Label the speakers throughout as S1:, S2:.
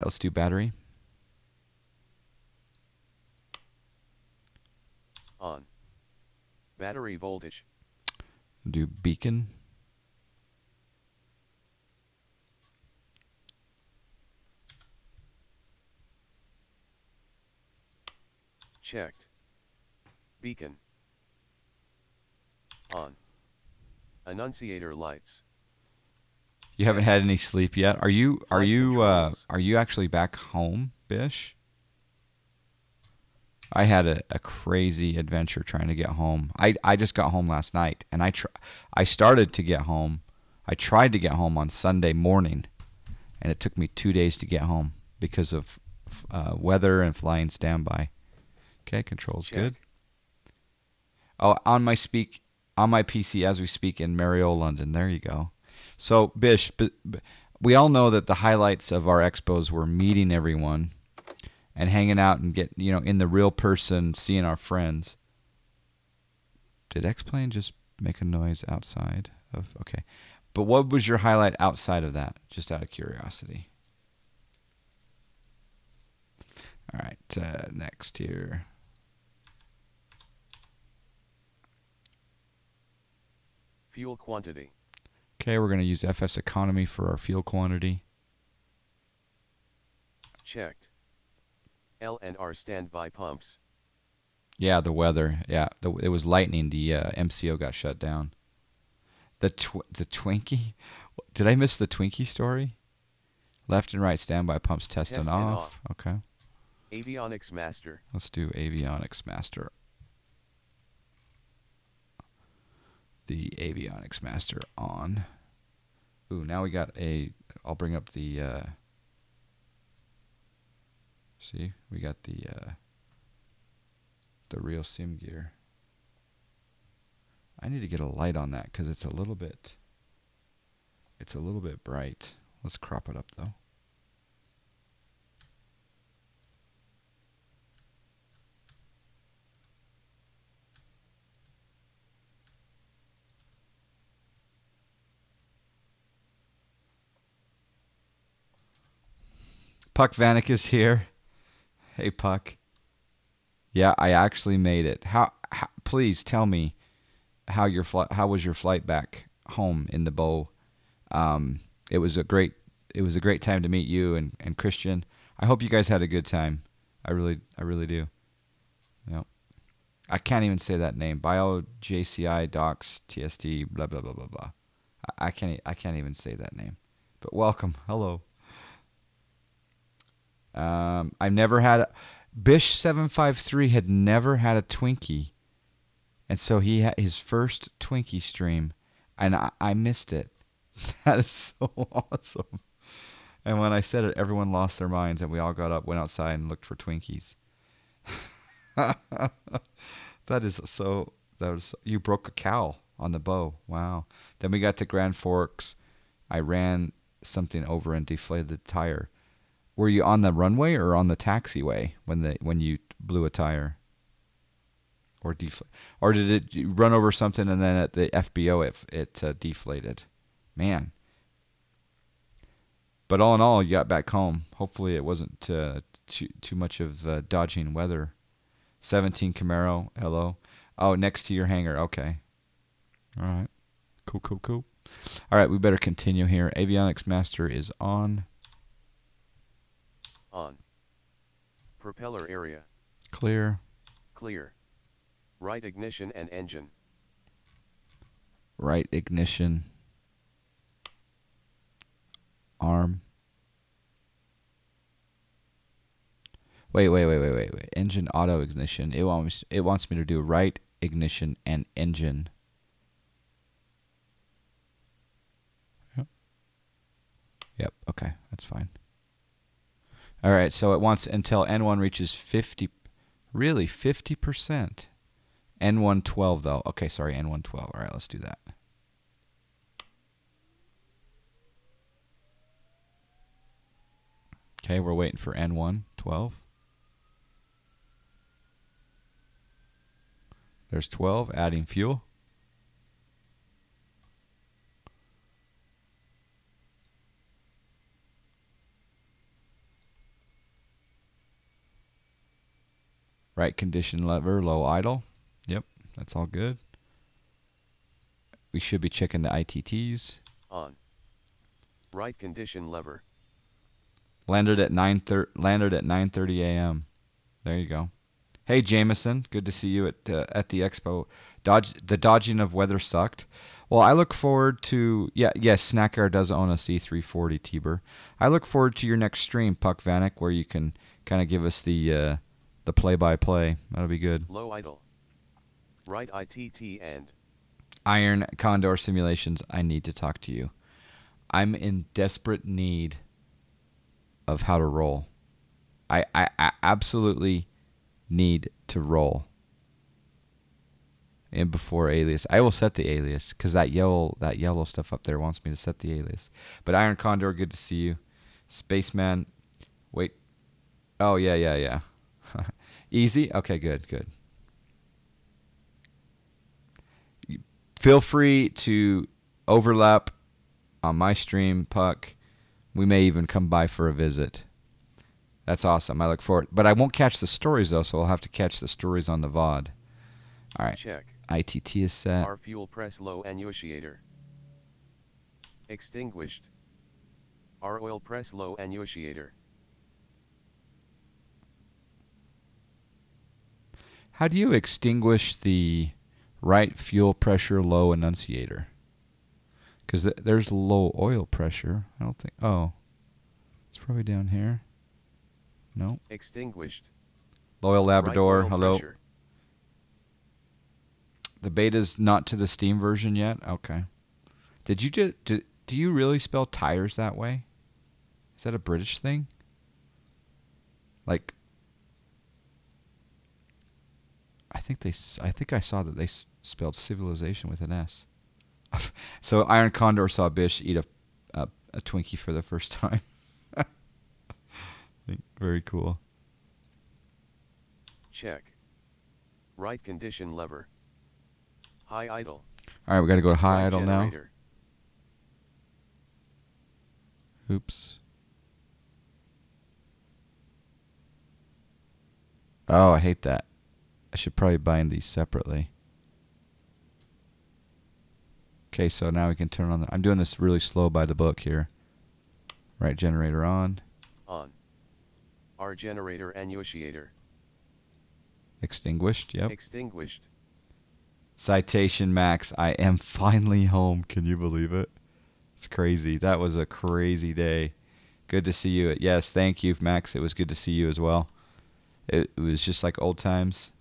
S1: let's do battery.
S2: On. Battery voltage.
S1: Do beacon.
S2: Checked. Beacon. On. Annunciator lights.
S1: You haven't had any sleep yet. Are you actually back home, Bish? I had a crazy adventure trying to get home. I just got home last night, and I started to get home. I tried to get home on Sunday morning, and it took me 2 days to get home because of weather and flying standby. Okay, controls
S2: Check.
S1: good. Oh, on my PC as we speak in Mario, London. There you go. So Bish, we all know that the highlights of our expos were meeting everyone and hanging out and get in the real person, seeing our friends. Did X-Plane just make a noise outside of? Okay, but what was your highlight outside of that? Just out of curiosity. All right, next here.
S2: Fuel quantity.
S1: Okay, we're going to use FS economy for our fuel quantity.
S2: Checked. LNR standby pumps.
S1: Yeah, the weather. Yeah, it was lightning. The MCO got shut down. The Twinkie? Did I miss the Twinkie story? Left and right standby pumps testing off. Okay.
S2: Avionics master.
S1: Let's do avionics master. The avionics master on. Ooh, now we got I'll bring up the see, we got the real sim gear. I need to get a light on that because it's a little bit bright. Let's crop it up though. Puck Vanek is here. Hey Puck. Yeah, I actually made it. How please tell me how was your flight back home in the bow? It was a great time to meet you and Christian. I hope you guys had a good time. I really do. Yep. I can't even say that name. Bio JCI Docs TSD blah blah blah blah blah. I can't even say that name. But welcome. Hello. I've never had Bish 753 had never had a Twinkie. And so he had his first Twinkie stream and I missed it. That is so awesome. And when I said it, everyone lost their minds and we all got up, went outside and looked for Twinkies. You broke a cowl on the bow. Wow. Then we got to Grand Forks. I ran something over and deflated the tire. Were you on the runway or on the taxiway when you blew a tire? Or did it run over something and then at the FBO it deflated? Man. But all in all, you got back home. Hopefully it wasn't too much of dodging weather. 17 Camaro, hello. Oh, next to your hangar. Okay. All right. Cool. All right, we better continue here. Avionics Master is on.
S2: On. Propeller area.
S1: Clear.
S2: Clear. Right ignition and engine.
S1: Right ignition. Arm. Wait. Engine auto ignition. It wants me to do right ignition and engine. Yep. Okay, that's fine. All right, so it wants until N1 reaches 50. Really, 50%. N112 though. Okay, sorry, N112. All right, let's do that. Okay, we're waiting for N112. There's 12, adding fuel. Right condition lever, low idle. Yep, that's all good. We should be checking the ITTs.
S2: On. Right condition lever.
S1: Landed at 9:30 a.m. There you go. Hey Jameson, good to see you at the expo. The dodging of weather sucked. Well, I look forward to yes, Snacker does own a C340 Tiber. I look forward to your next stream, Puck Vanek, where you can kind of give us the play-by-play. That'll be good.
S2: Low idle. Right ITT and
S1: Iron Condor Simulations, I need to talk to you. I'm in desperate need of how to roll. I absolutely need to roll. And before alias, I will set the alias because that yellow stuff up there wants me to set the alias. But Iron Condor, good to see you. Spaceman, wait. Oh yeah. Easy. Okay, good. Feel free to overlap on my stream, Puck. We may even come by for a visit. That's awesome. I look forward. But I won't catch the stories, though, so I'll have to catch the stories on the VOD. All right.
S2: check.
S1: ITT is set.
S2: R fuel press low annunciator. Extinguished. R oil press low annunciator.
S1: How do you extinguish the right fuel pressure low annunciator? Because there's low oil pressure. I don't think. Oh. It's probably down here. No.
S2: Extinguished.
S1: Loyal Labrador,
S2: right
S1: hello.
S2: pressure.
S1: The beta's not to the Steam version yet? Okay. Did you do you really spell tires that way? Is that a British thing? Like, I think I saw that they spelled civilization with an S. So Iron Condor saw Bish eat a Twinkie for the first time. Very cool.
S2: Check. Right condition lever. High idle.
S1: All right, we got to go to high
S2: Right
S1: idle
S2: generator.
S1: now. Oops. Oh, I hate that. I should probably bind these separately. Okay, so now we can turn on I'm doing this really slow by the book here. Right generator on.
S2: On. R generator annunciator.
S1: Extinguished, yep.
S2: Extinguished.
S1: Citation Max, I am finally home. Can you believe it? It's crazy. That was a crazy day. Good to see you. Yes, thank you, Max. It was good to see you as well. It was just like old times.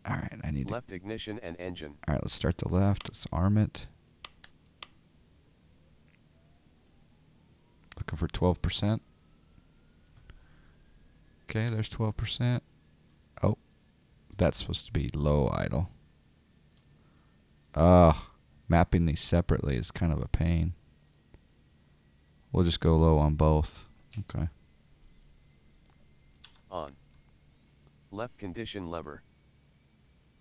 S1: All right, I need
S2: left ignition and engine.
S1: All right, let's start the left. Let's arm it. Looking for 12%. Okay, there's 12%. Oh, that's supposed to be low idle. Mapping these separately is kind of a pain. We'll just go low on both. Okay.
S2: On. Left condition lever.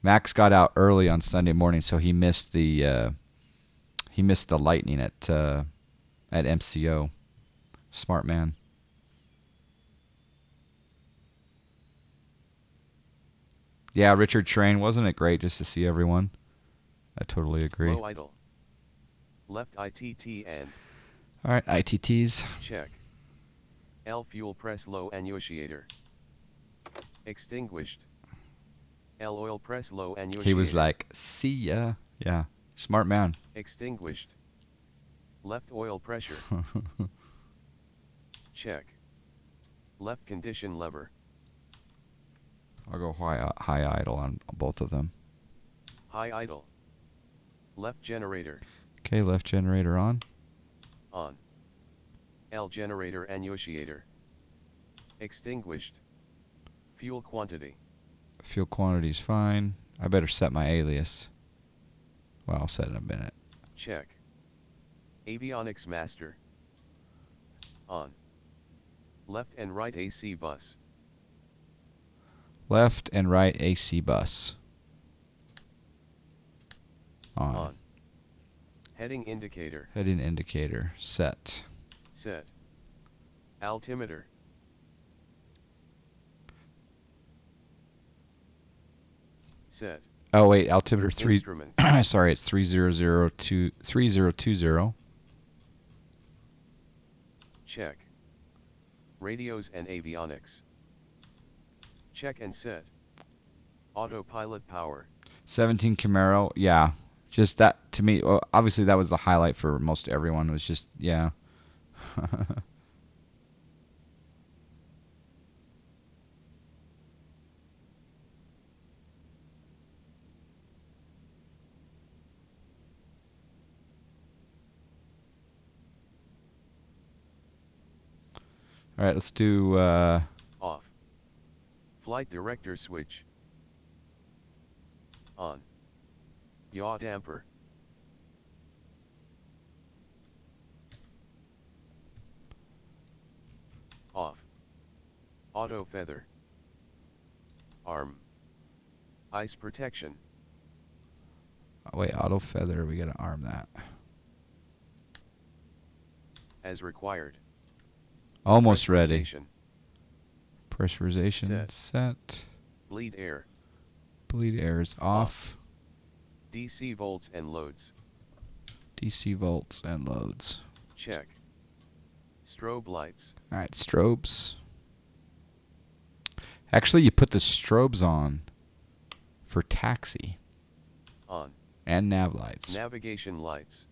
S1: Max got out early on Sunday morning, so he missed the lightning at MCO. Smart man. Yeah, Richard Train, wasn't it great just to see everyone? I totally agree.
S2: Low idle. Left ITT and.
S1: All right, ITTs.
S2: Check. L fuel press low annunciator. Extinguished. L oil press low annunciator.
S1: He was like, see ya. Yeah, smart man.
S2: Extinguished. Left oil pressure. Check. Left condition lever.
S1: I'll go high idle on both of them.
S2: High idle. Left generator.
S1: Okay, left generator on.
S2: On. L generator annunciator. Extinguished. Fuel quantity.
S1: Fuel quantity's fine. I better set my alias. Well, I'll set it in a minute.
S2: Check. Avionics master. On. Left and right AC bus.
S1: Left and right AC bus.
S2: On. Heading indicator.
S1: Heading indicator. Set.
S2: Set. Altimeter. Set.
S1: Oh wait, altimeter 3.
S2: Instruments.
S1: Sorry, it's 3020.
S2: Check. Radios and avionics. Check and set. Autopilot power.
S1: 17 Camaro. Yeah, just that to me. Well, obviously, that was the highlight for most everyone. Was just yeah. All right, let's do.
S2: Off. Flight director switch. On. Yaw damper. Off. Auto feather. Arm. Ice protection.
S1: Wait, auto feather. We gotta arm that.
S2: As required.
S1: Almost ready.
S2: Pressurization.
S1: Pressurization set.
S2: Bleed air.
S1: Bleed air is off.
S2: DC volts and loads.
S1: DC volts and loads.
S2: Check. Strobe lights.
S1: All right, strobes. Actually, you put the strobes on for taxi
S2: On.
S1: and nav lights.
S2: Navigation lights.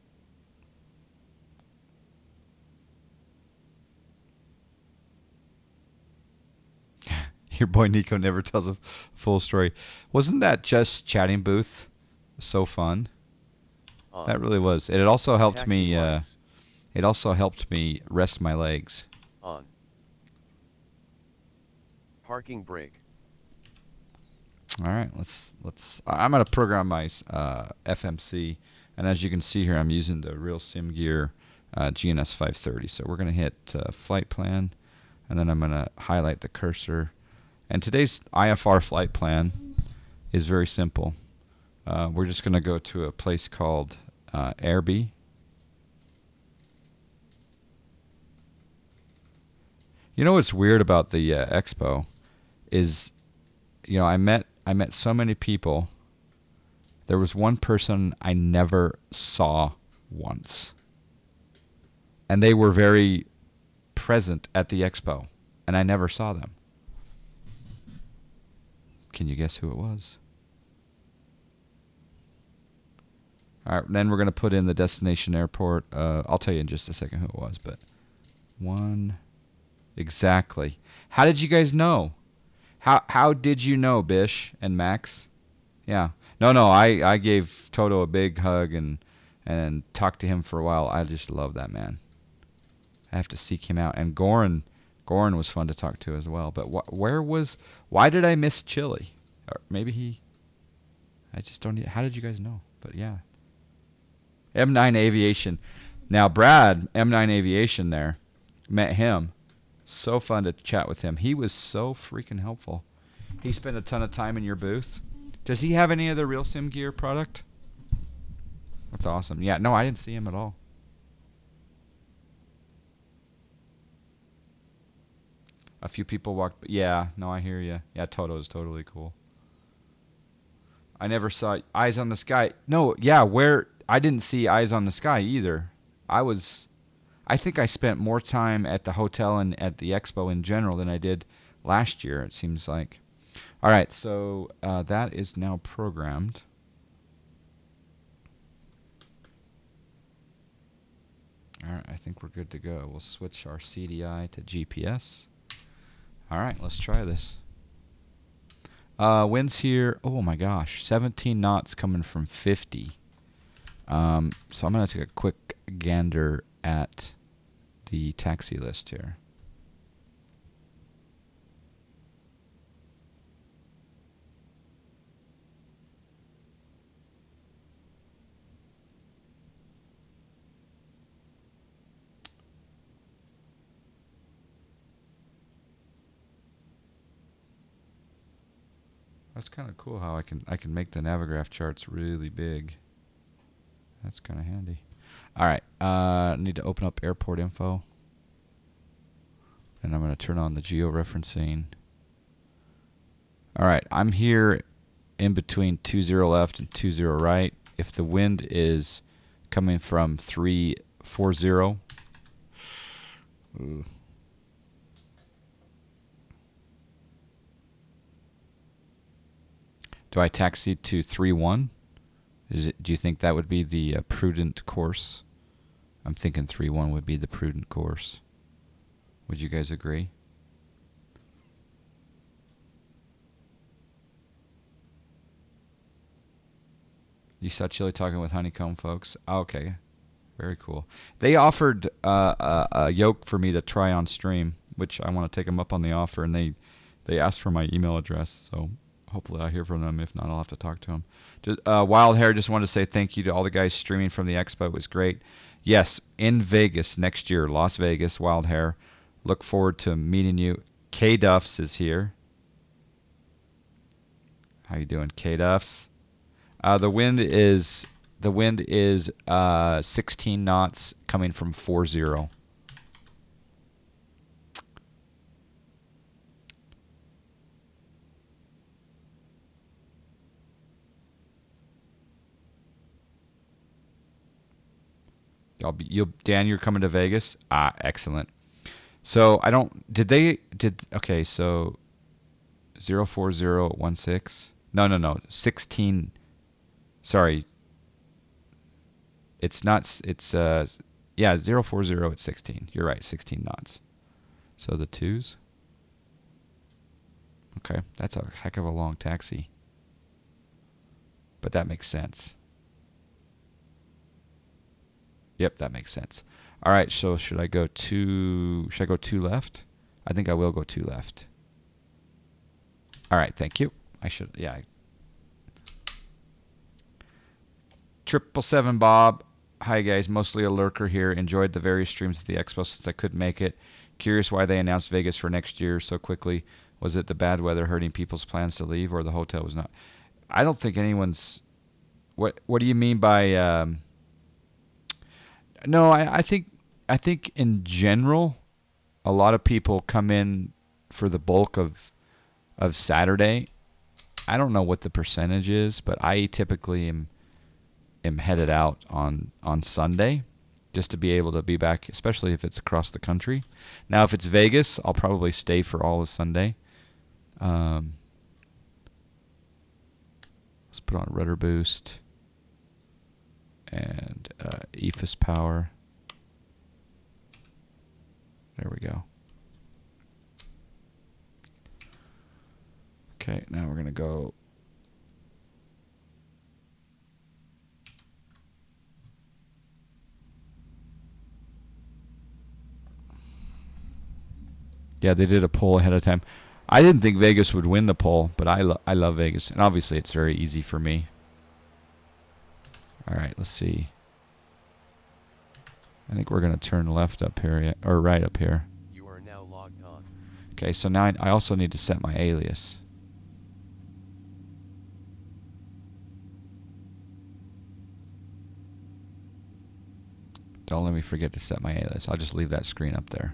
S1: Your boy Nico never tells a full story. Wasn't that just chatting booth so fun?
S2: On.
S1: That really was. It also helped
S2: Taxi
S1: me.
S2: lights.
S1: It also helped me rest my legs.
S2: On. Parking brake.
S1: All right, let's. I'm gonna program my FMC, and as you can see here, I'm using the Real Sim Gear GNS 530. So we're gonna hit flight plan, and then I'm gonna highlight the cursor. And today's IFR flight plan is very simple. We're just gonna go to a place called Airby. You know what's weird about the expo is, I met so many people. There was one person I never saw once, and they were very present at the expo, and I never saw them. Can you guess who it was? All right, then we're going to put in the destination airport. I'll tell you in just a second who it was, but one exactly. How did you guys know? How did you know, Bish and Max? Yeah. No, I gave Toto a big hug and talked to him for a while. I just love that man. I have to seek him out. And Goran was fun to talk to as well. But why did I miss Chili? Or maybe I just don't. How did you guys know? But yeah. M9 Aviation. Now Brad, M9 Aviation there, met him. So fun to chat with him. He was so freaking helpful. He spent a ton of time in your booth. Does he have any other Real Sim Gear product? That's awesome. Yeah, no, I didn't see him at all. A few people walked. Yeah, no, I hear you. Yeah, Toto's totally cool. I never saw Eyes on the Sky. No, yeah, I didn't see Eyes on the Sky either. I think I spent more time at the hotel and at the expo in general than I did last year, it seems like. All right, so that is now programmed. All right, I think we're good to go. We'll switch our CDI to GPS. All right, let's try this. Winds here, oh my gosh, 17 knots coming from 50. So I'm going to take a quick gander at the taxi list here. That's kind of cool how I can make the Navigraph charts really big. That's kind of handy. All right, I need to open up airport info, and I'm going to turn on the georeferencing. All right, I'm here in between 20 left and 20 right. If the wind is coming from 340, ooh. Do I taxi to 31? Do you think that would be the prudent course? I'm thinking 31 would be the prudent course. Would you guys agree? You saw Chili talking with Honeycomb folks? Oh, okay. Very cool. They offered a yoke for me to try on stream, which I want to take them up on the offer, and they asked for my email address, so hopefully I'll hear from them. If not, I'll have to talk to them. Wild Hair, just wanted to say thank you to all the guys streaming from the expo. It was great. Yes, in Vegas next year, Las Vegas, Wild Hair. Look forward to meeting you. K Duffs is here. How you doing, K Duffs? The wind is 16 knots coming from 40. Dan, you're coming to Vegas? Ah, excellent. So I don't. Okay, so 04016. No. 16. Sorry. It's not. It's 040 at 16. You're right, 16 knots. So the twos. Okay, that's a heck of a long taxi. But that makes sense. Yep, that makes sense. All right, so should I go two left? I think I will go two left. All right, thank you. I should, yeah. 777 Bob. Hi guys, mostly a lurker here. Enjoyed the various streams at the expo since I couldn't make it. Curious why they announced Vegas for next year so quickly. Was it the bad weather hurting people's plans to leave, or the hotel was not? I don't think anyone's. What do you mean by? No, I think in general, a lot of people come in for the bulk of Saturday. I don't know what the percentage is, but I typically am headed out on Sunday just to be able to be back, especially if it's across the country. Now, if it's Vegas, I'll probably stay for all of Sunday. Let's put on rudder boost and EFIS power. There we go. Okay, now we're going to go. Yeah, they did a poll ahead of time. I didn't think Vegas would win the poll, but I love Vegas, and obviously it's very easy for me. All right, let's see. I think we're going to turn left up here, or right up here.
S2: You are now logged on.
S1: Okay, so now I also need to set my alias. Don't let me forget to set my alias. I'll just leave that screen up there.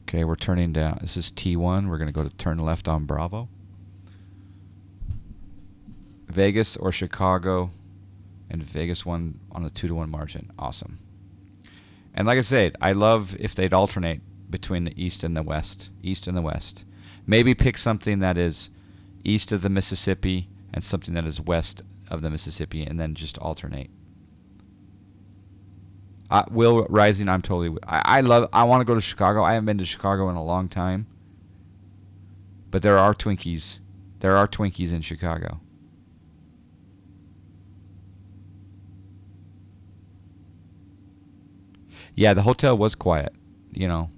S1: Okay, we're turning down. This is T1. We're going to go to turn left on Bravo. Vegas or Chicago, and Vegas won on a 2-1 margin. Awesome. And like I said, I love if they'd alternate between the East and the West. East and the West. Maybe pick something that is east of the Mississippi and something that is west of the Mississippi, and then just alternate. Will Rising, I'm totally. I want to go to Chicago. I haven't been to Chicago in a long time. But there are Twinkies. There are Twinkies in Chicago. Yeah, the hotel was quiet. You know,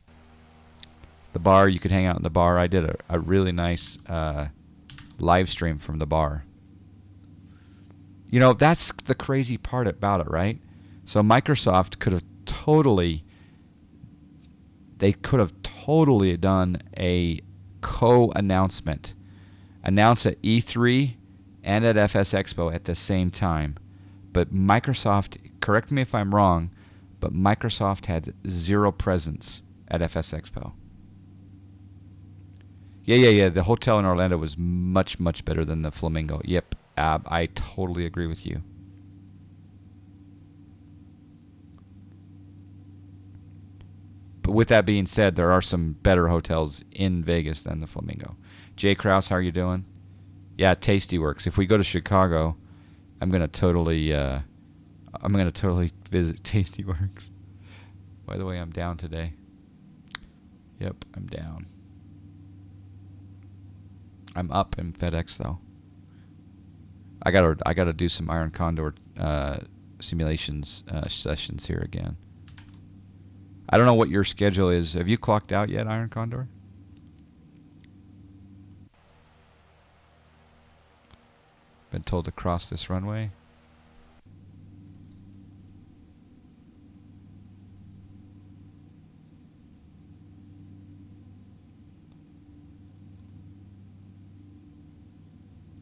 S1: the bar, you could hang out in the bar. I did a really nice live stream from the bar. You know, that's the crazy part about it, right? So Microsoft could have totally done a co-announcement. Announce at E3 and at FS Expo at the same time. But Microsoft, correct me if I'm wrong, but Microsoft had zero presence at FS Expo. Yeah. The hotel in Orlando was much, much better than the Flamingo. Yep, I totally agree with you. But with that being said, there are some better hotels in Vegas than the Flamingo. Jay Krause, how are you doing? Yeah, Tasty Works. If we go to Chicago, I'm gonna totally, visit Tasty Works. By the way, I'm down today. Yep, I'm down. I'm up in FedEx though. I gotta do some Iron Condor simulations sessions here again. I don't know what your schedule is. Have you clocked out yet, Iron Condor? Been told to cross this runway.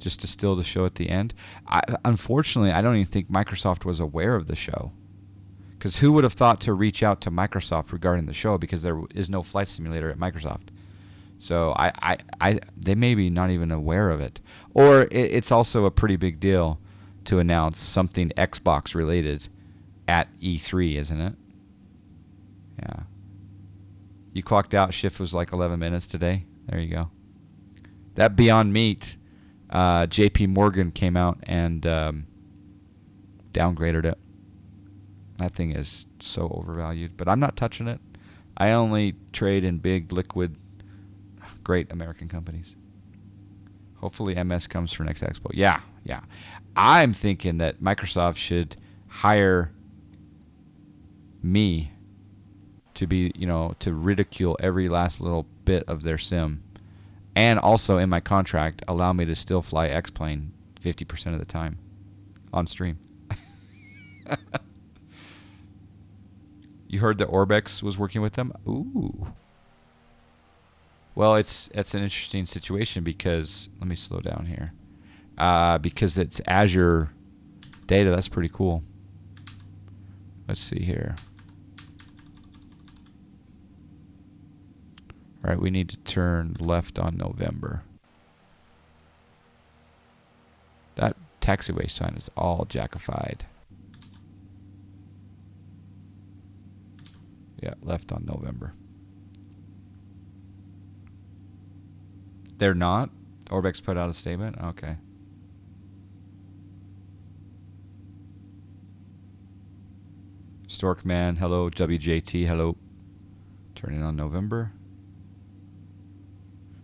S1: Just to still the show at the end. Unfortunately, I don't even think Microsoft was aware of the show. Because who would have thought to reach out to Microsoft regarding the show? Because there is no flight simulator at Microsoft. So they may be not even aware of it. Or it's also a pretty big deal to announce something Xbox related at E3, isn't it? Yeah. You clocked out. Shift was like 11 minutes today. There you go. That Beyond Meat, JP Morgan came out and downgraded it. That thing is so overvalued, but I'm not touching it. I only trade in big, liquid, great American companies. Hopefully MS comes for next expo. Yeah. I'm thinking that Microsoft should hire me to be, to ridicule every last little bit of their sim. And also in my contract, allow me to still fly X-Plane 50% of the time on stream. You heard that Orbex was working with them? Ooh. Well, it's an interesting situation because, let me slow down here. Because it's Azure data. That's pretty cool. Let's see here. All right, we need to turn left on November. That taxiway sign is all jackified. Yeah, left on November. They're not? Orbex put out a statement? Okay. Storkman, hello. WJT, hello. Turning on November.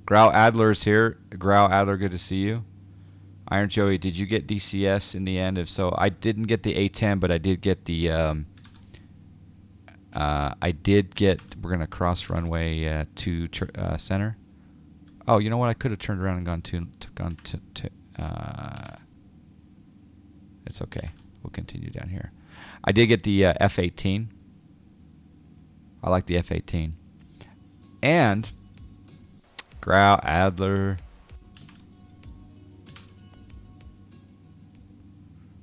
S1: Grau Adler's here. Grau Adler, good to see you. Iron Joey, did you get DCS in the end? If so, I didn't get the A10, but I did get the... we're going to cross runway to center. Oh, you know what? I could have turned around and gone to it's okay. We'll continue down here. I did get the F-18. I like the F-18. And Grau Adler.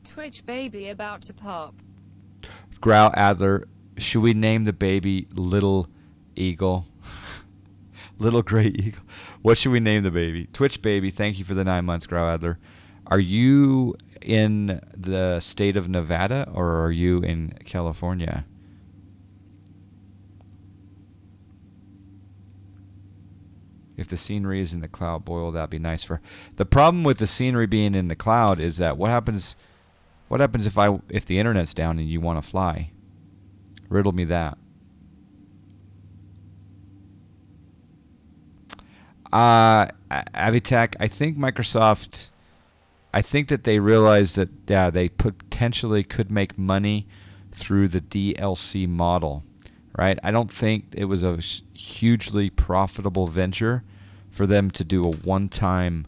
S3: Twitch baby about to pop.
S1: Grau Adler. Should we name the baby Little Eagle? Little Gray Eagle. What should we name the baby? Twitch baby, thank you for the 9 months, Grau Adler. Are you in the state of Nevada or are you in California? If the scenery is in the cloud, boy, will that be nice for... The problem with the scenery being in the cloud is that what happens if the internet's down and you want to fly? Riddle me that. Avitech, I think Microsoft, I think that they realized that, yeah, they potentially could make money through the DLC model, right? I don't think it was a hugely profitable venture for them to do a one-time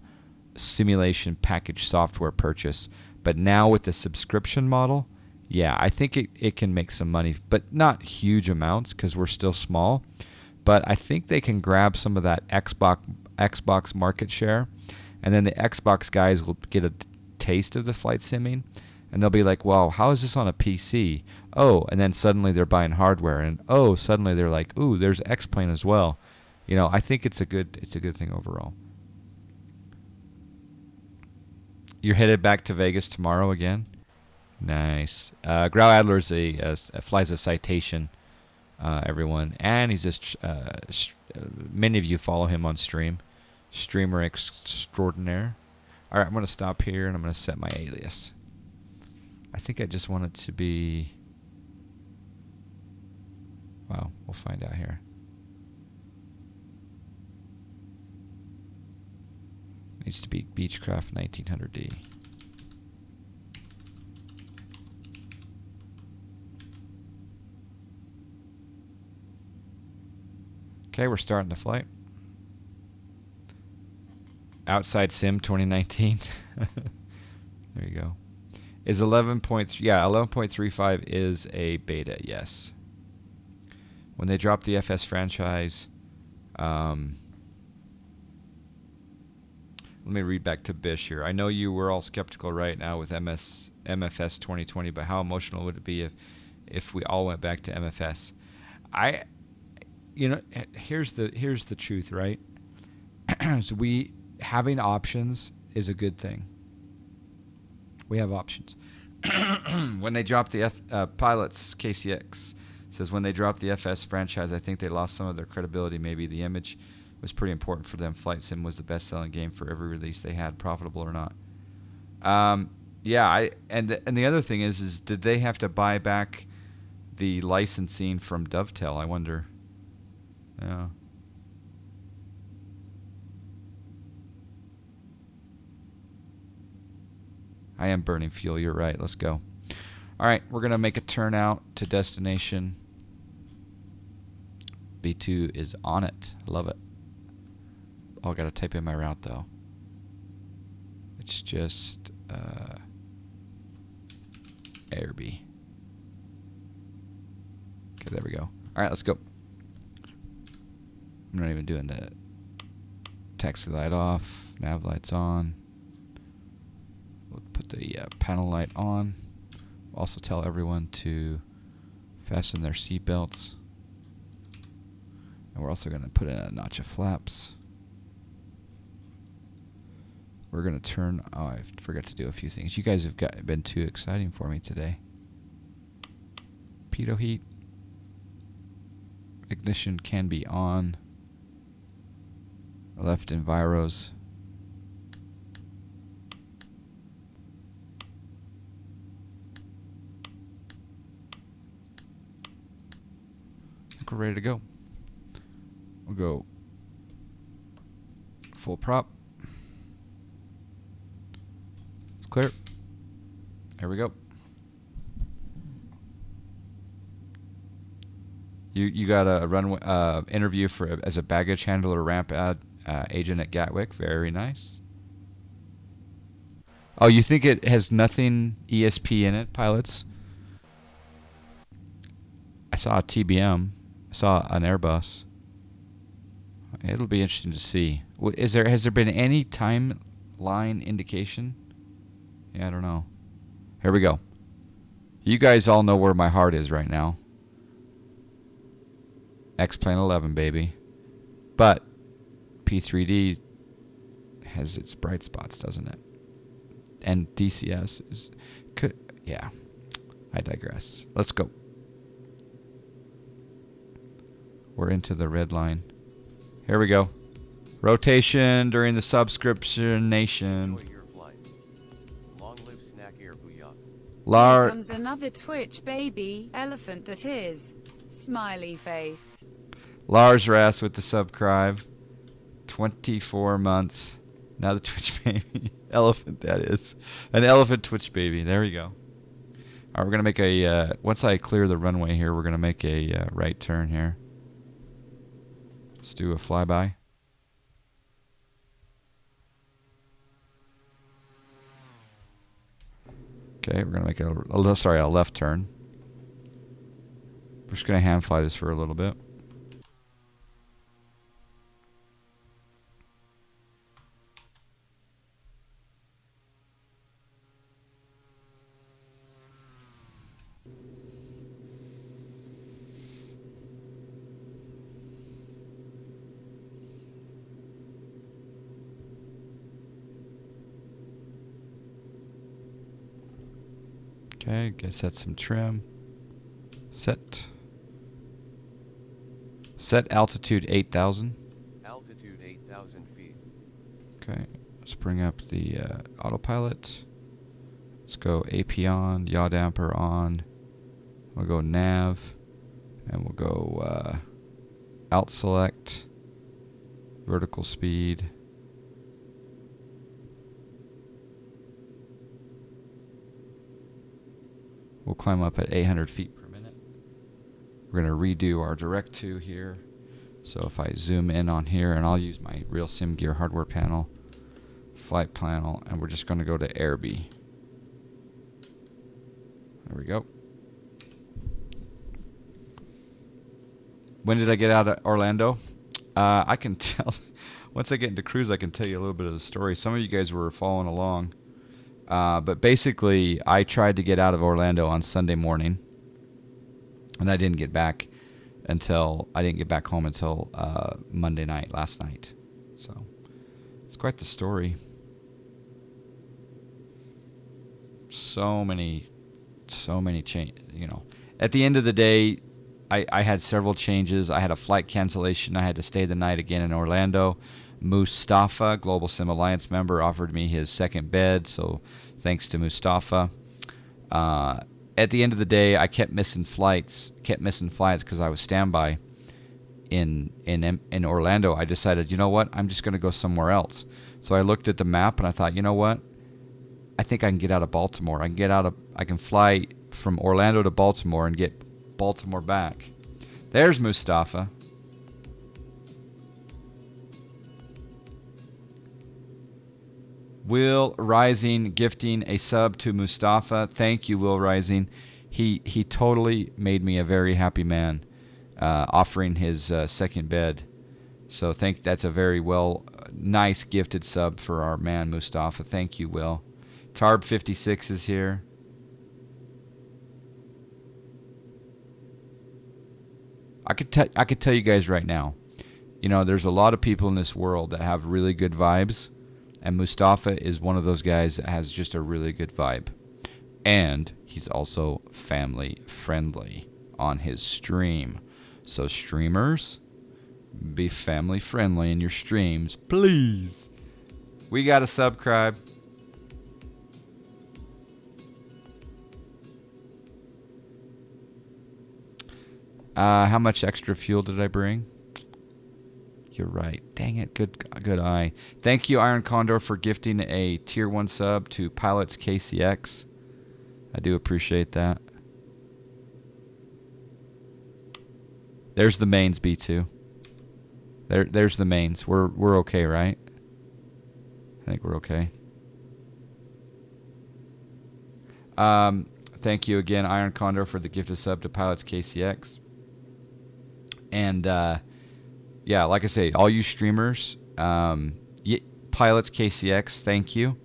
S1: simulation package software purchase. But now with the subscription model, yeah, I think it can make some money, but not huge amounts because we're still small. But I think they can grab some of that Xbox market share, and then the Xbox guys will get a taste of the flight simming, and they'll be like, "Wow, how is this on a PC?" Oh, and then suddenly they're buying hardware, and oh, suddenly they're like, "Ooh, there's X-Plane as well." I think it's a good thing overall. You're headed back to Vegas tomorrow again. Nice. Grau Adler flies a Citation, everyone, and he's just many of you follow him on stream, streamer extraordinaire. All right, I'm gonna stop here and I'm gonna set my alias. I think I just want it to be. Well, we'll find out here. Needs to be Beechcraft 1900D. Okay, we're starting the flight. Outside Sim 2019. There you go. Is 11.3? Yeah, 11.35 is a beta. Yes. When they dropped the FS franchise, let me read back to Bish here. I know you were all skeptical right now with MFS 2020, but how emotional would it be if we all went back to MFS? Here's the truth, right? So having options is a good thing. We have options. When they dropped the pilots, KCX says when they dropped the FS franchise, I think they lost some of their credibility. Maybe the image was pretty important for them. Flight Sim was the best-selling game for every release they had, profitable or not. Yeah, and the other thing is did they have to buy back the licensing from Dovetail? I wonder. Yeah. I am burning fuel. You're right. Let's go. All right, we're going to make a turn out to destination. B2 is on it. Love it. Oh, I got to type in my route, though. It's just AirB. Okay, there we go. All right, let's go. I'm not even doing the taxi light off. Nav light's on. We'll put the panel light on. We'll also tell everyone to fasten their seat belts. And we're also going to put in a notch of flaps. We're going to turn... Oh, I forgot to do a few things. You guys have been too exciting for me today. Pitot heat. Ignition can be on. Left enviros. I think we're ready to go. We'll go full prop. It's clear. Here we go. You got a runway interview as a baggage handler ramp agent at Gatwick. Very nice. Oh, you think it has nothing ESP in it, pilots? I saw a TBM. I saw an Airbus. It'll be interesting to see. Has there been any timeline indication? Yeah, I don't know. Here we go. You guys all know where my heart is right now. X-Plane 11, baby. But P3D has its bright spots, doesn't it? And DCS yeah. I digress. Let's go. We're into the red line. Here we go. Rotation during the subscription nation.
S2: Enjoy your flight. Long live Snack Air Booyah.
S3: Here comes another Twitch baby, elephant that is. Smiley face.
S1: Lars Rass with the subscribe. 24 months. Now the Twitch baby. Elephant, that is. An elephant Twitch baby. There we go. All right, we're going to make a... once I clear the runway here, we're going to make a right turn here. Let's do a flyby. Okay, we're going to make a left turn. We're just going to hand fly this for a little bit. Okay, guess that's some trim. Set. Set altitude 8,000.
S2: Altitude 8,000 feet.
S1: Okay, let's bring up the autopilot. Let's go AP on, yaw damper on. We'll go nav, and we'll go alt select, vertical speed. We'll climb up at 800 feet per minute. We're going to redo our direct to here. So if I zoom in on here, and I'll use my real sim gear hardware panel, flight panel, and we're just going to go to Airby. There we go. When did I get out of Orlando? I can tell. Once I get into cruise, I can tell you a little bit of the story. Some of you guys were following along. But basically, I tried to get out of Orlando on Sunday morning, and I didn't get back home until Monday night, last night. So it's quite the story. So many change. At the end of the day, I had several changes. I had a flight cancellation. I had to stay the night again in Orlando. Mustafa, Global Sim Alliance member, offered me his second bed, so thanks to Mustafa. At the end of the day, I kept missing flights because I was standby in Orlando. I decided, you know what, I'm just going to go somewhere else. So I looked at the map and I thought, you know what, I think I can get out of Baltimore. I can fly from Orlando to Baltimore and get Baltimore back. There's Mustafa. Will Rising gifting a sub to Mustafa. Thank you, Will Rising. He totally made me a very happy man, offering his second bed. So that's a very nice gifted sub for our man Mustafa. Thank you, Will. Tarb 56 is here. I could tell you guys right now, there's a lot of people in this world that have really good vibes. And Mustafa is one of those guys that has just a really good vibe. And he's also family friendly on his stream. So streamers, be family friendly in your streams, please. We got to subscribe. How much extra fuel did I bring? You're right. Dang it. Good eye. Thank you, Iron Condor, for gifting a tier 1 sub to Pilots KCX. I do appreciate that. There's the mains, B2. There's the mains. We're okay, right? I think we're okay. Thank you again, Iron Condor, for the gifted sub to Pilots KCX. And yeah, like I say, all you streamers, Pilots KCX, thank you.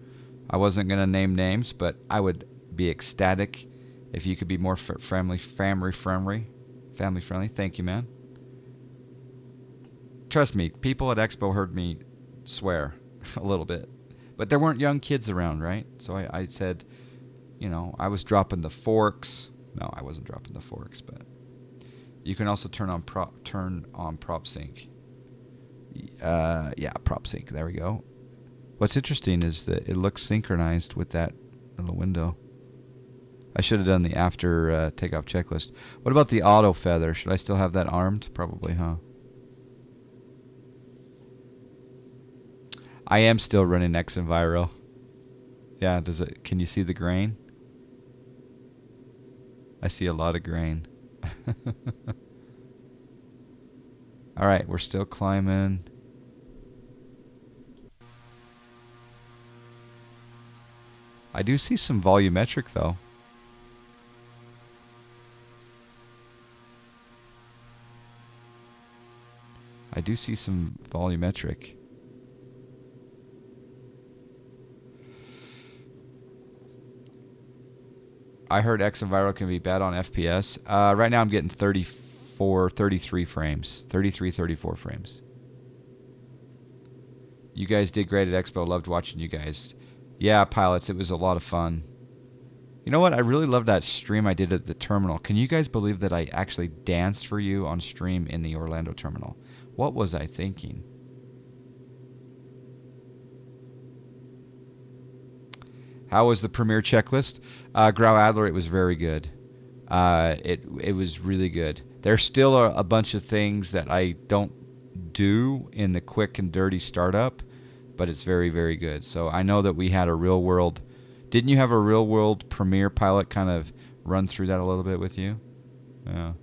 S1: I wasn't going to name names, but I would be ecstatic if you could be more family friendly. Thank you, man. Trust me, people at Expo heard me swear a little bit. But there weren't young kids around, right? So I said, I was dropping the forks. No, I wasn't dropping the forks, but you can also turn on prop sync. Yeah, prop sync. There we go. What's interesting is that it looks synchronized with that little window. I should have done the after takeoff checklist. What about the auto feather? Should I still have that armed? Probably, huh? I am still running X Enviro. Yeah, can you see the grain? I see a lot of grain. All right, we're still climbing. I do see some volumetric though. I do see some volumetric. I heard X Enviro can be bad on FPS. Right now I'm getting 33 frames. 33, 34 frames. You guys did great at Expo. Loved watching you guys. Yeah, pilots, it was a lot of fun. You know what? I really love that stream I did at the terminal. Can you guys believe that I actually danced for you on stream in the Orlando terminal? What was I thinking? How was the premiere checklist? Grau Adler, it was very good. It was really good. There's still a bunch of things that I don't do in the quick and dirty startup, but it's very, very good. So I know that we had a real world. Didn't you have a real world premiere pilot kind of run through that a little bit with you? Yeah.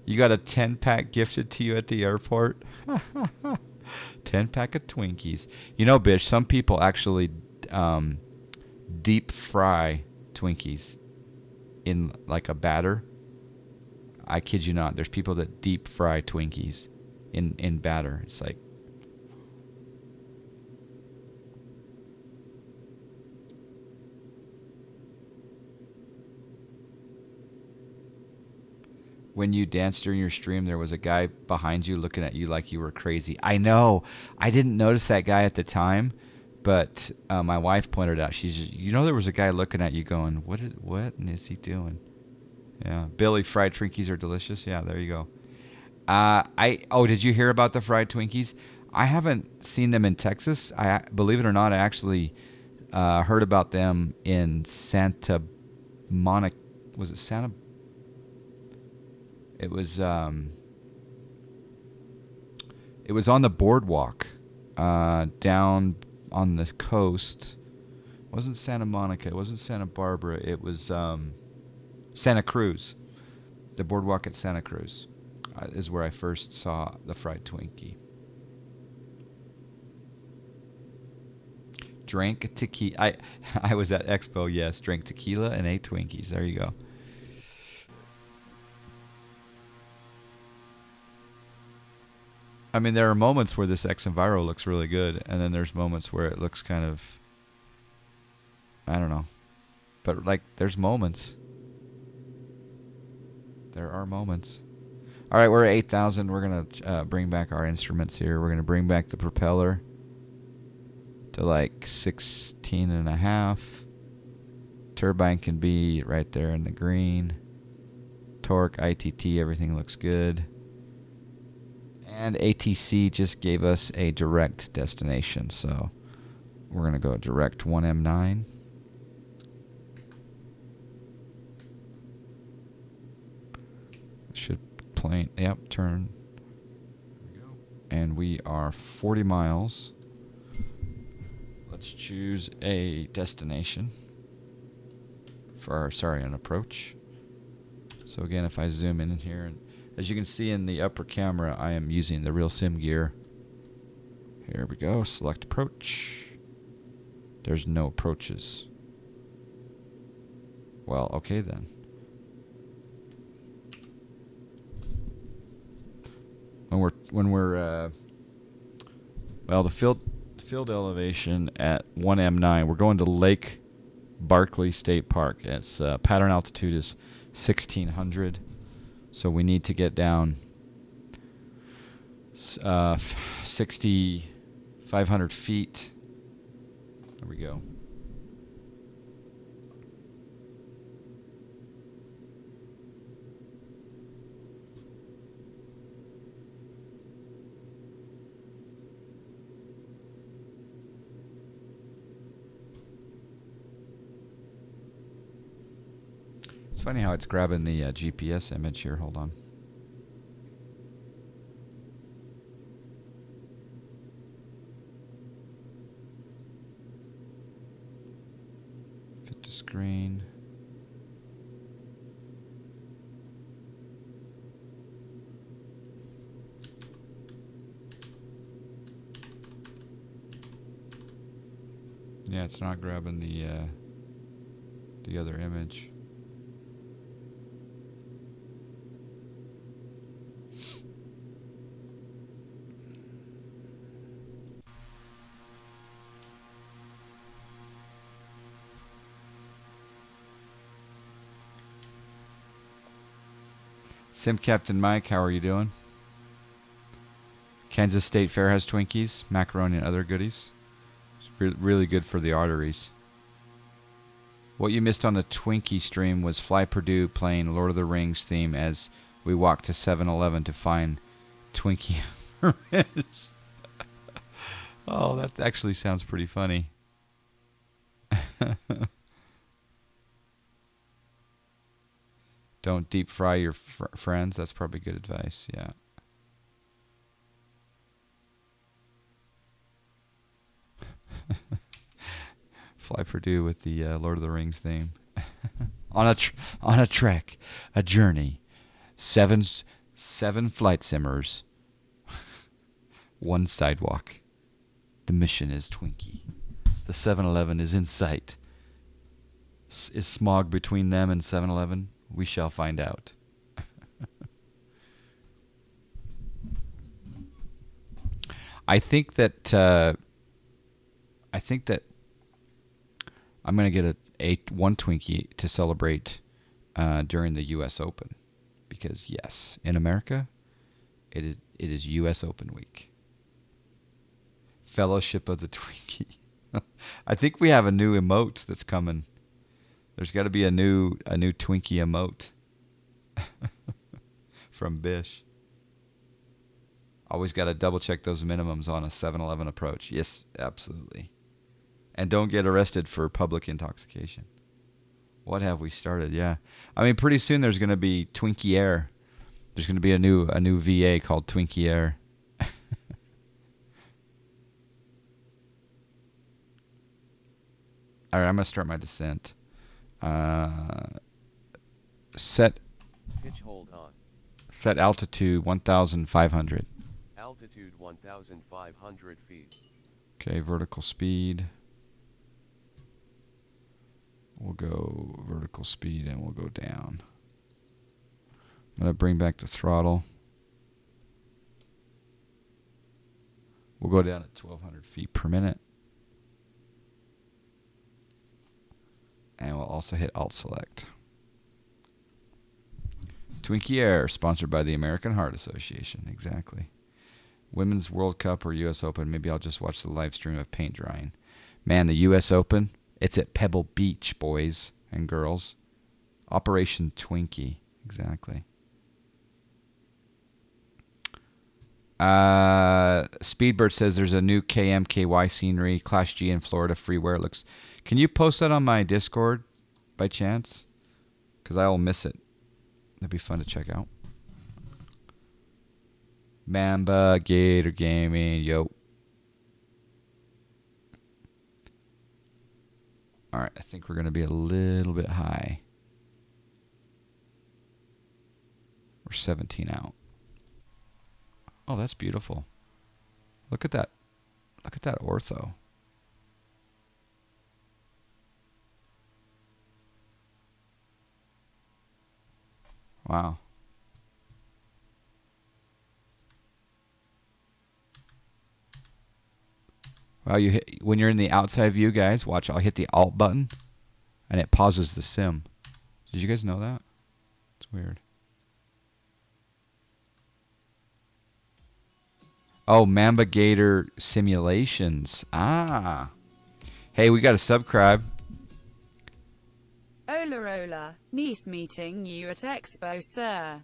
S1: You got a 10-pack gifted to you at the airport? 10-pack of Twinkies. You know, bitch, some people actually deep fry Twinkies in like a batter. I kid you not. There's people that deep fry Twinkies in batter. It's like, when you danced during your stream, there was a guy behind you looking at you like you were crazy. I know. I didn't notice that guy at the time, but my wife pointed out. She's just, there was a guy looking at you going, what is he doing? Yeah, Billy, fried Twinkies are delicious. Yeah, there you go. Did you hear about the fried Twinkies? I haven't seen them in Texas. I believe it or not, I actually heard about them in Santa Monica. Was it Santa? It was on the boardwalk down on the coast. It wasn't Santa Monica. It wasn't Santa Barbara. It was Santa Cruz. The boardwalk at Santa Cruz is where I first saw the fried Twinkie. Drank tequila. I was at Expo, yes. Drank tequila and ate Twinkies. There you go. I mean, there are moments where this X Enviro looks really good, and then there's moments where it looks kind of, I don't know. But, like, there's moments. There are moments. All right, we're at 8,000. We're going to bring back our instruments here. We're going to bring back the propeller to, like, 16 and a half. Turbine can be right there in the green. Torque, ITT, everything looks good. And ATC just gave us a direct destination, so we're going to go direct 1M9. Should plane, yep, turn. There we go. And we are 40 miles. Let's choose a destination for our, an approach. So again, if I zoom in here, and as you can see in the upper camera, I am using the real sim gear. Here we go, select approach. There's no approaches. Well, okay then. The field elevation at 1M9, we're going to Lake Barkley State Park. Its pattern altitude is 1,600. So we need to get down 6,500 feet. There we go. It's funny how it's grabbing the GPS image here. Hold on. Fit to screen. Yeah, it's not grabbing the other image. Sim Captain Mike, how are you doing? Kansas State Fair has Twinkies, macaroni, and other goodies. It's really good for the arteries. What you missed on the Twinkie stream was Fly Purdue playing Lord of the Rings theme as we walked to 7-Eleven to find Twinkie. Oh, that actually sounds pretty funny. Don't deep fry your friends. That's probably good advice. Yeah. Fly Purdue with the Lord of the Rings theme. on a trek, a journey, seven flight simmers, one sidewalk. The mission is Twinkie. The 7-Eleven is in sight. Is smog between them and 7-Eleven? We shall find out. I think that I'm gonna get one Twinkie to celebrate during the U.S. Open, because yes, in America, it is U.S. Open week. Fellowship of the Twinkie. I think we have a new emote that's coming. There's got to be a new Twinkie emote from Bish. Always got to double check those minimums on a 7-Eleven approach. Yes, absolutely. And don't get arrested for public intoxication. What have we started? Yeah. I mean, pretty soon there's going to be Twinkie Air. There's going to be a new VA called Twinkie Air. All right, I'm going to start my descent. Set
S2: Pitch hold on.
S1: Set altitude 1,500.
S2: Altitude 1,500 feet.
S1: Okay, vertical speed. We'll go vertical speed and we'll go down. I'm going to bring back the throttle. We'll go down at 1,200 feet per minute. And we'll also hit Alt Select. Twinkie Air, sponsored by the American Heart Association. Exactly. Women's World Cup or U.S. Open. Maybe I'll just watch the live stream of paint drying. Man, the U.S. Open, it's at Pebble Beach, boys and girls. Operation Twinkie. Exactly. Speedbird says there's a new KMKY scenery, Class G in Florida, freeware. It looks. Can you post that on my Discord by chance? Because I'll miss it. That'd be fun to check out. Mamba, Gator Gaming, yo. Alright, I think we're going to be a little bit high. We're 17 out. Oh, that's beautiful. Look at that. Look at that ortho. Wow. Wow, you hit, when you're in the outside view, guys, watch, I'll hit the Alt button and it pauses the sim. Did you guys know that? It's weird. Oh, Mamba Gator Simulations. Ah. Hey, we got a subscribe.
S3: Ola Ola, nice meeting you at Expo, sir.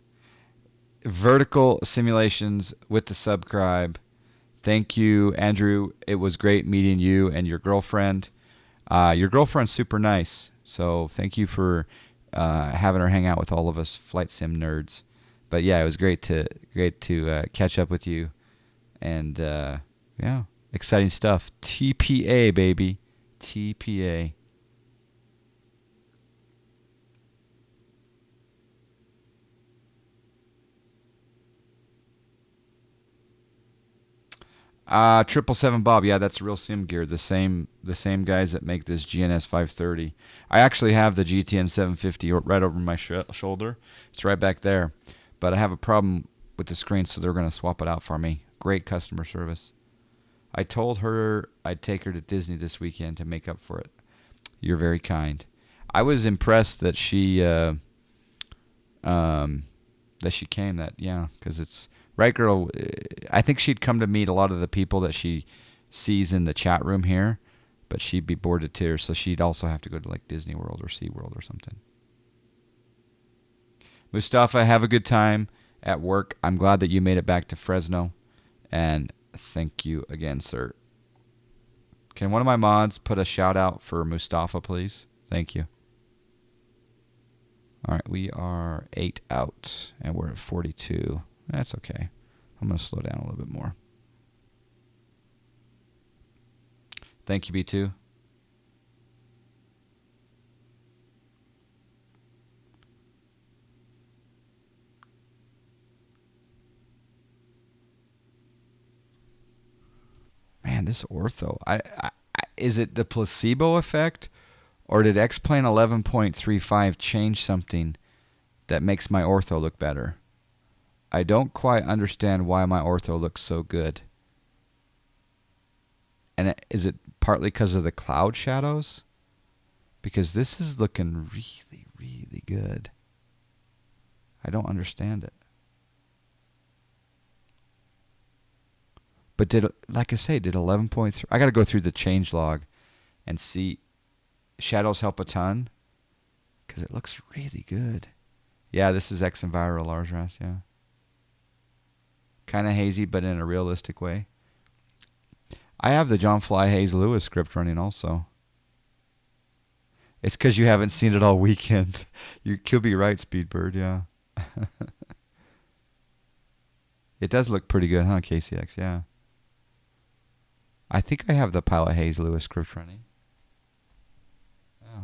S1: Vertical Simulations with the subscribe. Thank you, Andrew. It was great meeting you and your girlfriend. Your girlfriend's super nice, so thank you for having her hang out with all of us flight sim nerds. But yeah, it was great to catch up with you, and yeah, exciting stuff. TPA, baby, TPA. Triple Seven Bob, yeah, that's Real Sim Gear. The same guys that make this GNS 530. I actually have the GTN 750 right over my shoulder. It's right back there, but I have a problem with the screen, so they're gonna swap it out for me. Great customer service. I told her I'd take her to Disney this weekend to make up for it. You're very kind. I was impressed that she came. Because it's. Right, girl, I think she'd come to meet a lot of the people that she sees in the chat room here, but she'd be bored to tears, so she'd also have to go to like Disney World or SeaWorld or something. Mustafa, have a good time at work. I'm glad that you made it back to Fresno, and thank you again, sir. Can one of my mods put a shout out for Mustafa, please? Thank you. All right, we are 8 out, and we're at 42. That's okay. I'm going to slow down a little bit more. Thank you, B2. Man, this ortho. Is it the placebo effect, or did X-Plane 11.35 change something that makes my ortho look better? I don't quite understand why my ortho looks so good. And is it partly because of the cloud shadows? Because this is looking really, really good. I don't understand it. But like I say, did 11.3... I got to go through the change log and see. Shadows help a ton because it looks really good. Yeah, this is X Enviro Lars Ras, yeah. Kind of hazy, but in a realistic way. I have the John Fly Hayes Lewis script running also. It's because you haven't seen it all weekend. You could be right, Speedbird, yeah. It does look pretty good, huh, KCX, yeah. I think I have the Pilot Hayes Lewis script running. Yeah.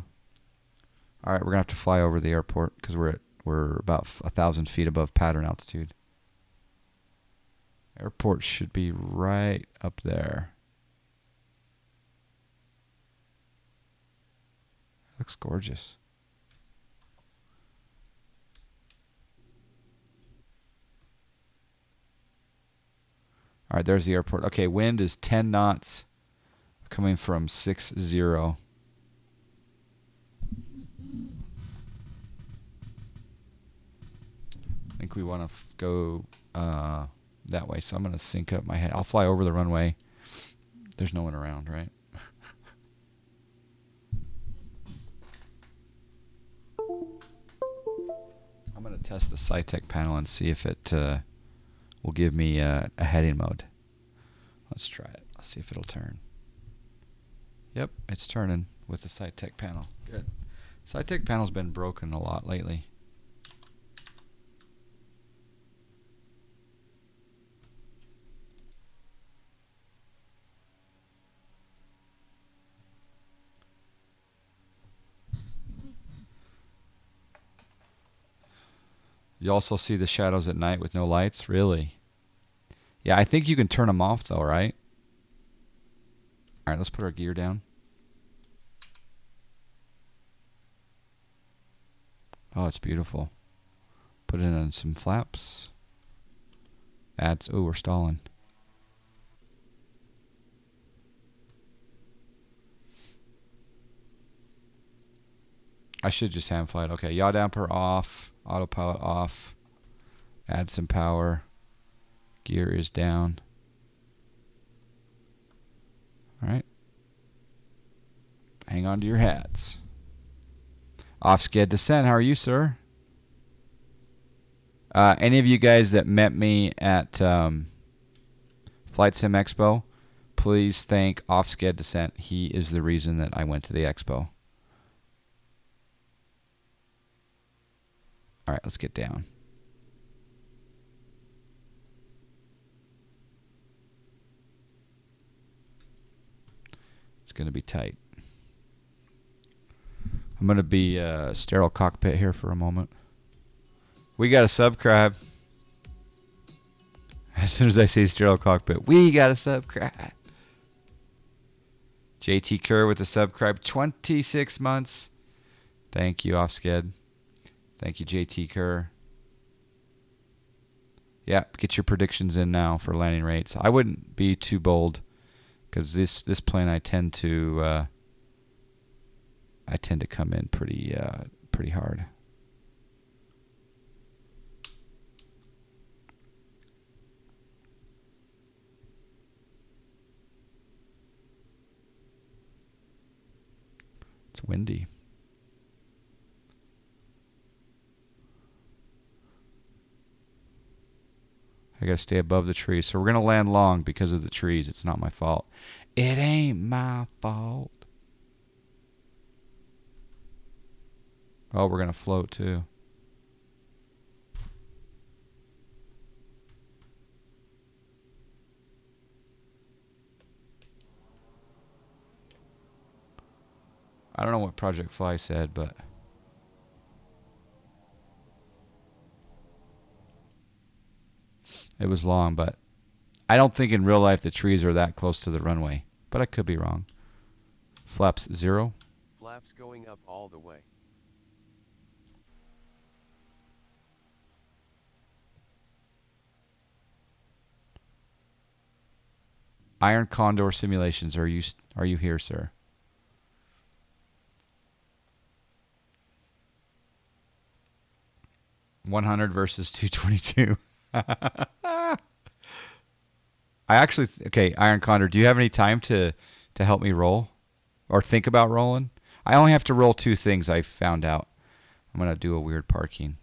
S1: All right, we're gonna have to fly over the airport because we're about 1,000 feet above pattern altitude. Airport should be right up there. Looks gorgeous. All right, there's the airport. Okay, wind is 10 knots coming from 60. I think we want to go that way, so I'm going to sync up my head. I'll fly over the runway. There's no one around, right? I'm going to test the SciTech panel and see if it will give me a heading mode. Let's try it. Let's see if it'll turn. Yep, it's turning with the SciTech panel. Good. SciTech panel's been broken a lot lately. You also see the shadows at night with no lights? Really? Yeah, I think you can turn them off though, right? Alright, let's put our gear down. Oh, it's beautiful. Put it in some flaps. Adds. Oh, we're stalling. I should just hand fly it. Okay, yaw damper off. Autopilot off. Add some power. Gear is down. Alright. Hang on to your hats. Off-sked descent. How are you, sir? Any of you guys that met me at Flight Sim Expo, please thank Off-sked descent. He is the reason that I went to the expo. All right, let's get down. It's going to be tight. I'm going to be sterile cockpit here for a moment. We got a subscribe. As soon as I say sterile cockpit, we got a subscribe. JT Kerr with the subscribe, 26 months. Thank you, Offsked. Thank you, JT Kerr. Yeah, get your predictions in now for landing rates. I wouldn't be too bold because this plane I tend to come in pretty hard. Windy. I gotta stay above the trees. So we're gonna land long because of the trees. It's not my fault. It ain't my fault. Oh, we're gonna float too. I don't know what Project Fly said, but it was long. But I don't think in real life the trees are that close to the runway. But I could be wrong. Flaps 0.
S2: Flaps going up all the way.
S1: Iron Condor Simulations. Are you here, sir? $100 versus $222. I actually okay, Iron Condor. Do you have any time to help me roll or think about rolling? I only have to roll 2 things. I found out. I'm gonna do a weird parking.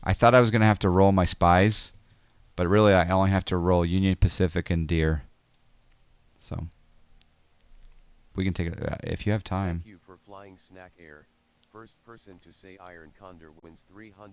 S1: I thought I was gonna have to roll my spies, but really I only have to roll Union Pacific and Deer. So we can take it if you have time.
S2: Thank you for flying Snack Air. First person to say Iron Condor wins $300.